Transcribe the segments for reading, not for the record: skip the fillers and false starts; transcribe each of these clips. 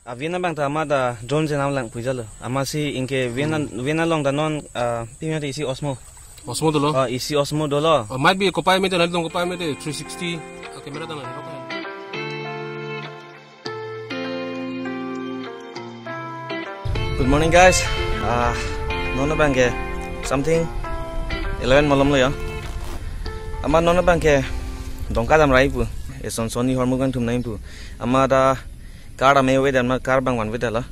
Vienna bang ta ama da drone se nam lang pujalo. Ama si inke Vienna long da non pimya isi Osmo. Osmo dolo. Isi Osmo dolo. Might be kopai mete nalidong kopai mete 360 kamera tangan hero. Good morning guys. Nona bang ke something 11 malam lo ya. Ama nona bang ke dongka dam rai pu. Eson Sony hormugan tum naim pu. Ama da car ame we dan ma car bang wan we dala.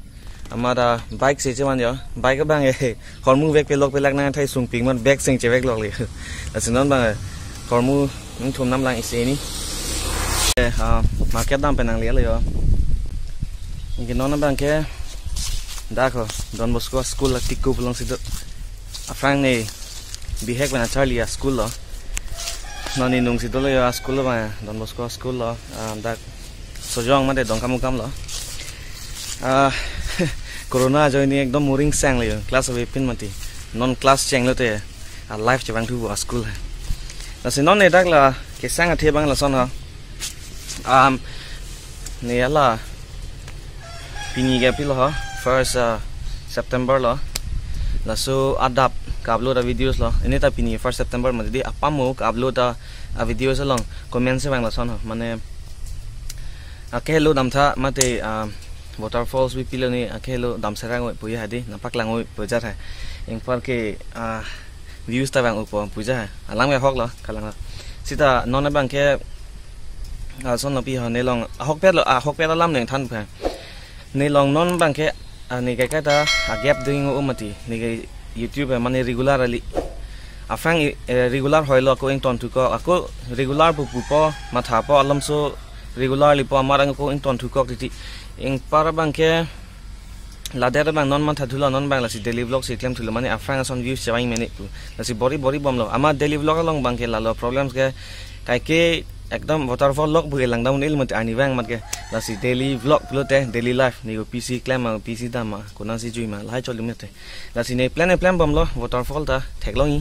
Ama da bike se chewan ya. Bike bang e hormu vek pe lok pe lak na thai sung ping man back sing che vek lok le. Asinon bang hormu nung thum nam lang ise ni. Market dam penang le ya. Inge nona bang ke Dako, Don Bosco school la tikku pulang situ. Afrang ne bihek bana Charlie school lo. Nani nung situ lo ya school lo bana Don Bosco school lo. Dak sojong mate dong kamu kam lo. Corona jo ini ekdom muring sang le class of pin mati. Non class cheng lo te. Life che bang tu school. Na sinon ne dak la ke sang athe bang la son ha. Ne ala pini ge pilo ha. First September lo, lalu adap upload videos lo. Ini tapi ni first September mah jadi apa mau upload videos long komen se bang la son mane akelo dam tha mate waterfalls bi pilo ni akelo dam serang oi puya hadi napak lang oi puja tha eng par ke views ta bang upo puja alang me hok lo kalang sita non bang ke son no pi ha ne long hok pet lam neng than pha ne long non bang ke ni kai kata gap doing umati ni kai YouTube mane regularly afang regular hoilo ko ing ton tu ko ako regular pu po matha po alam so regularly po amarang ko ing ton tu ko ti ing para bang ke ladera bang non matha thula non bang la si daily vlog si claim thula mane afang son views chawai minute pu la si bori bom lo ama daily vlog long bang ke la lo problems ke kai ke ekdom waterfall log bu lang down il mat ani bang mat ke la si daily vlog plote daily life ni PC claim PC dama kona si jui ma lai choli mete la si ne plan bom lo waterfall ta theklong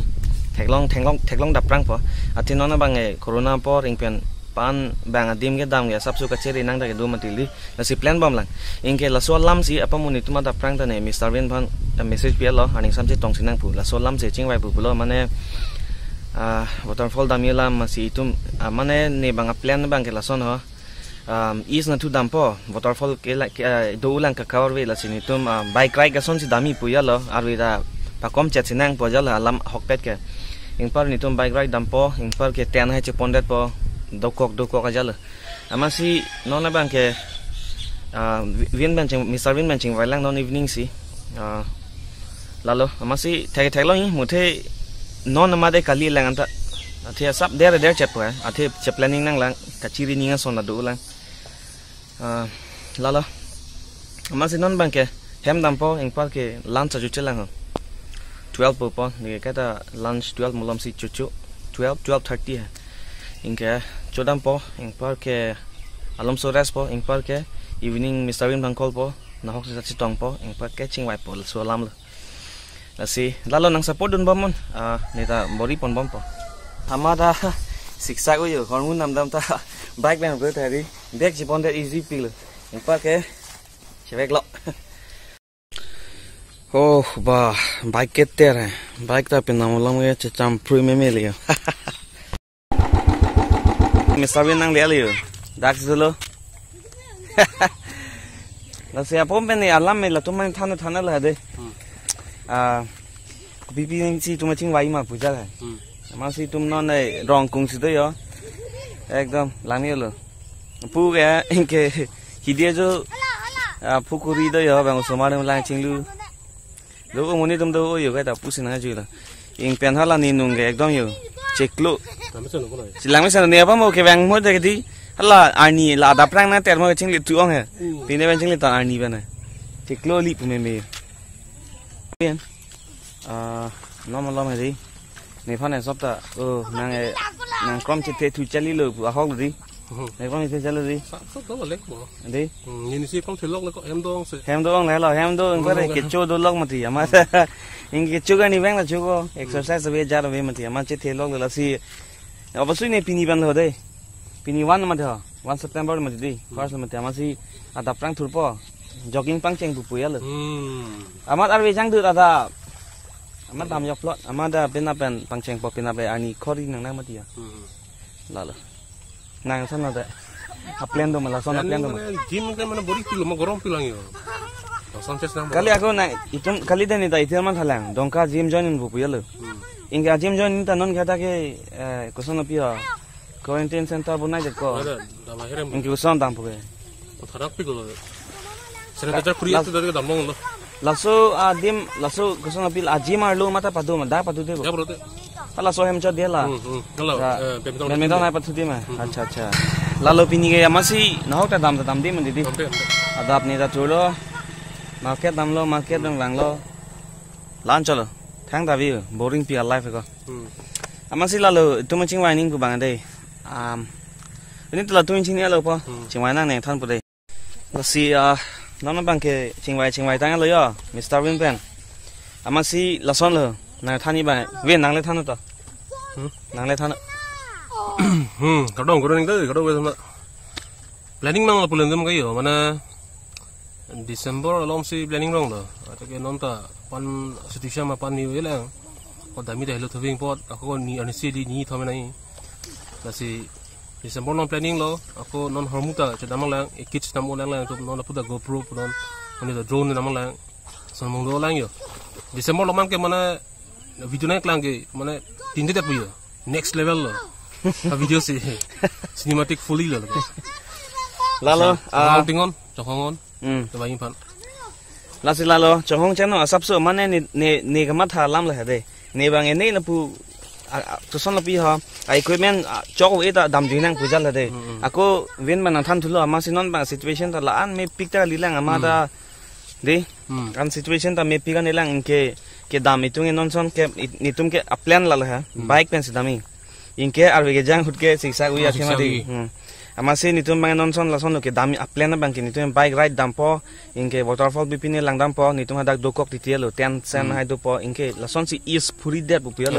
dap prang po atin nona bang e corona por ing pen pan bang adim ke dam ke sabsu ka cheri nang da ke do matili la si plan bom lang ing ke la so lam si apa muni tuma dap prang ta ne Mr. Win pan message pe lo aning sam se tong sinang pu la so lam se ching wai pu lo mane waterfall damila masih itu mana ne bang plan bang ke lason ho is na tu dampo waterfall ke do ulang ka cover we la sini tum bike ride ka son si dami puya lo arwida pakom chat sinang po jala alam hokpet ke ing par ni tum bike ride dampo ing par ke ten ha che pondet po dokok ajala amasi nona bang ke win benching Mr. Win benching wailang non evening si lalo amasi thek lo ni muthe non amade kali lang anta athia sap der chep pa athia chep planning nang lang kachiri ninga sona do lang lala amasi non bang ke hem dampo eng par ke lunch aju chelang 12 po ni kata lunch 12 mulam si chuchu 12:30 hai ingke chodam po eng par ke alom so res po eng par ke evening Mr. Win bang call po na hok sa tong po eng par ke ching wai po so lam Nasi lalu nang support dun bomon neta bori pon bom po amada siksa ko yo hormon nam ta bike bang ko tari back jipon that easy pil empa ke chevek lo oh ba bike keter bike ta pinam lam ye cham pru me le Mr. Win nang le yo dak zolo nasi apom ben alam me la tuman thana la de bibi si tuma ching wai ma puja hai ma si tum non nei rong kung si to yo ekdom lani lo pu ge inke hidie jo phukuri do yo bang so ma lang ching lu lo moni tum do yo ga ta pu sin ha ju la ing pen hala ni nung ge ekdom yo cheklo silang sa ne ba mo ke bang mo de di hala ani la da prang na ter mo ching li tu ong he pine ben ching li ta ani ba na cheklo li pu me bien normal lom hai ni phane sop ta nang krom che tu chali lo a hok di ne krom che chali di Sop đó là lek bo. di Ni si kong thilok le ko em dong le lo hem do ko ke cho do lok mati ama ing ke chu ga ni bang la chu ko exercise be jar be mati ama che thelok la si obasui ne pini ban lo de pini 1 ma da 1 September ma di first ma ta ama si ada prang thur po jogging pangceng bupu ya lo. Amat arwe jang tu ada. Amat dam yok plot. Amat ada penapen pangceng po penape ani kori nang nang mati ya. Lalu. Nang sana ada. Aplen do malah sana aplen do. Gym kan mana body feel mau gorong feel lagi. Kali aku nak itu kali dah ni dah itu mana halang. Dongka gym join bupu ya lo. Inga gym join ni non kata ke kuson pia quarantine center bunai jeko. Inga kuson dam puke. Tharak pi golo. Sanitizer free itu dari damong lo. Lasso adim lasso kuson pil gym arlo mata padu mada padu debo. Ya bro te. Kalau sohem cot dia lah. Kalau badminton naik padu dia mah. Acha. Lalu pini ke masih nahok ta dam dia mendidi. Ada apni ta chulo. Market dam lo market dong lang lo. Lan chalo. Thang tapi boring pi life ko. Masih lalu itu macing waining ku bang deh. Ini telah tu macing ni lo po. Cing wainang neng than pudai. Masih nona bang ke cing wai tangan lo ya. Mr. Winpen. Masih lason lo. Nang thani bang. Win nang le than to. Nang le than. Kadang goreng tu, kadang macam planning mang lo pulen tu mungkin yo. Mana Desember alom si planning rong lo. Atau ke nonta pan situation ma pan ni welang. Ko dami dah lo thaving pot. Aku ni anisi di ni thame nai. Lasi Desember non planning lo. Aku non hormuta cedamang lang. Kids namong lang tu non apuda GoPro non. Ani the drone namong lang. Samong do lang yo. Desember lo man ke mana video naik lang ke mana tinde tak puyo. Next level lo. Video si cinematic fully lo. Lalu tingon, cokongon. Coba impan. Lasi lalu cohong channel asap so mana ni kamat halam lah deh. Ni bang ini lepu tuson lepi ha. Equipment cok itu dam jinang puja lah deh. Aku win mana than tu lo masih non bang situation tu laan me pikta lilang amada deh. Kan situation tu me pika nilang ke dam itu non son ke nitum ke plan lah ha. Bike pen sedami. Inke arwege jang hutke siksa ui akhemadi. Amasi nitum bang nonson lason ke dami aplen bang nitum bike ride dampo inke waterfall bipine lang dampo nitum hadak dokok titielo 10 sen hai dopo inke lason si is puri der bupielo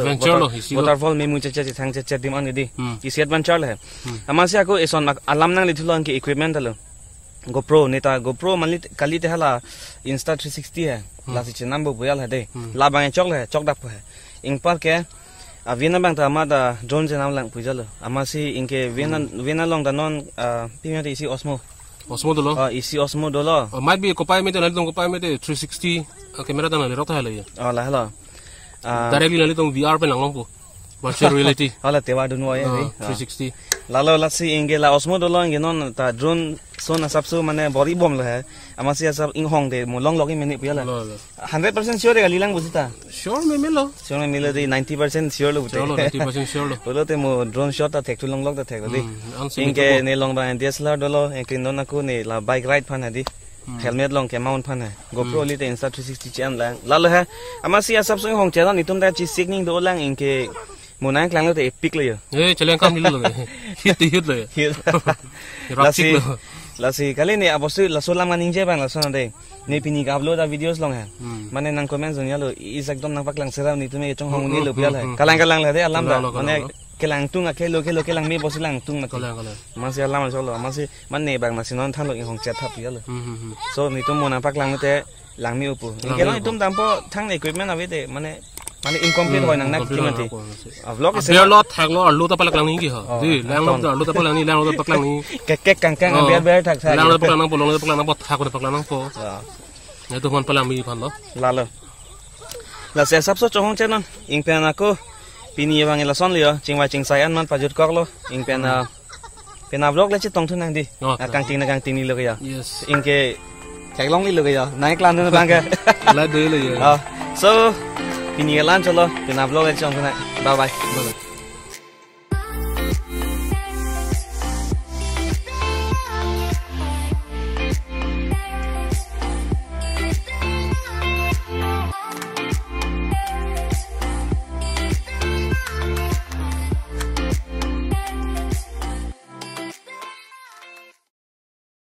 waterfall me mu chacha thang chacha dim ani di is adventure le. Amasi aku eson alam nang lithulo inke equipment alo GoPro neta GoPro manli kali te hala Insta 360 hai lasi chenam bu buyal hai de la bang chok dap hai ing par ke Viena bang ta amada drone jenam lang pujalo amasi inke Viena long da non pimya de isi Osmo dolo isi Osmo dolo might be kopai me te nali tong kopai me te 360 camera ta nali rota hala ya la hala directly nali tong VR pe lang po virtual reality hala tewa dunwa ya 360 lalo lasi inge la Osmo dolo inge non ta drone son asapsu mane body bomb lo hai amasi asap ing hong de mo long logi minute puyala 100% sure ga lilang busita sure me milo de 90% sure lo bute 90% sure lo bolo te mo drone shot ta thek tu long log ta thek di inge ne long ba DSLR dolo inge non aku ne la bike ride phan di helmet long ke mount phan hai GoPro li te Insta 360 chen lang lalo hai amasi asap so hong chela nitum da chi signing do lang inge Munang klang lo te epic lo yo. Chalen kam hilo lo. Hit lo. Lasi kali ni abosu laso lam kan inje bang laso nade. Ni pini ka upload da videos long hai. Mane nang comment zonya lo is ekdom nang paklang sera ni tume chong hong ni lo pial hai. Kalang la de alam da. Mane kelang tung akelo kelang me bosilang tung na. Masih alam so lo masih mane bang masih non than lo hong chat thap pial lo. So ni tum mona paklang te lang mi upu. Kelo ni tum tampo thang equipment ave de mane incomplete hoy nang nak kimati vlog se lo thak lo arlo ta palak lang ni ki ha di lang lo ta arlo ta palak ni lang lo ta paklang ni kek kang ber thak sa lang lo paklang nang polong lo paklang nang bot thak ko paklang nang po ne to mon palang mi phan lo lalo la se sap so chohong chenon ing pen ako pini bang la son lio chingwa chingsai an man pajut kok lo ing pen vlog le chi tong thun nang di kang ting ni lo ya ing ke thek long ni lo ya nai klan na bang ke la de lo ya so Pini lan chalo, pina vlog le chong kana. Bye bye.